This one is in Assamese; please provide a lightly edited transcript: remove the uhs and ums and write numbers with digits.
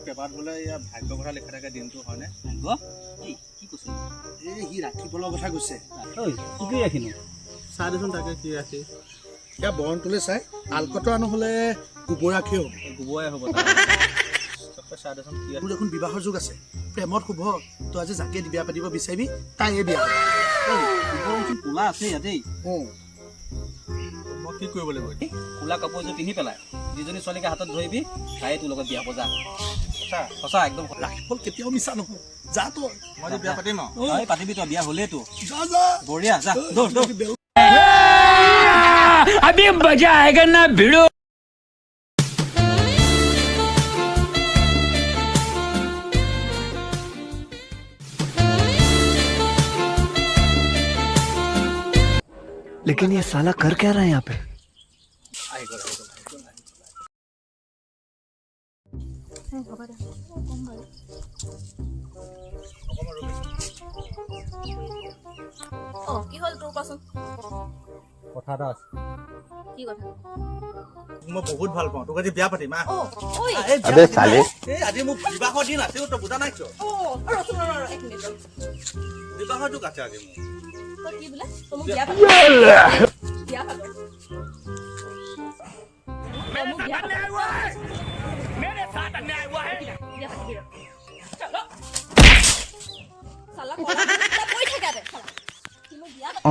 পেপাৰত বোলে ইয়াৰ ভাগ্য কথা লিখা থাকে দিনটো হয়নে? ভাগ্য এই কি কৈছে? সি ৰাখিবলৈ কথা কৈছে। ঐ কি ৰাখিনো? চাই দেচোন তাকে কি ৰাখি। এতিয়া বৰণটোলৈ চাই আলকটৰা নহ'লে গোবৰ ৰাখি হ'ব। গোবৰে হ'ব চাই দেচোন কি মোৰ দেখোন বিবাহৰ যুগ আছে, প্ৰেমত শুভ। তই আজি যাকে বিয়া পাতিব বিচাৰিবি তাই এই বিয়া কোলা আছে ইয়াতেই। মই কি কৰিব লাগিব? কোলা কাপোৰ এযোৰ পিন্ধি পেলাই যিজনী ছোৱালীকে হাতত ধৰিবি তাই তোৰ লগত বিয়া হ'ব যা। সঁচা একদম ৰাখিবল কেতিয়াও মিছা নহয়। যা তই, মই যে বিয়া পাতিম পাতিবি তই, বিয়া হ'লেতো যা যা বঢ়িয়া যা দৌৰ দৌৰ। अभी मजा आएगा ना भिड़ो। लेकिन ये साला कर क्या रहा है यहाँ पे? কি হল তোৰ পাছত? কথা এটা আছে। কি কথা? মই বহুত ভাল পাওঁ, তোক আজি বিয়া পাতিম। अबे साले আজি মোক বিবাহৰ দিন আছে, তই বুজা নাই কিয়? এক মিনিট বিবাহৰ যুগ আছে আজি মোৰ। তই কি বোলে? তই মোক বিয়া পাতি বিয়া পাত मेरे साथ अन्याय हुआ है। বিয়া পাতিবি চলো চালা কৈ থাকে দে চালা। কি মোক বিয়া পাতি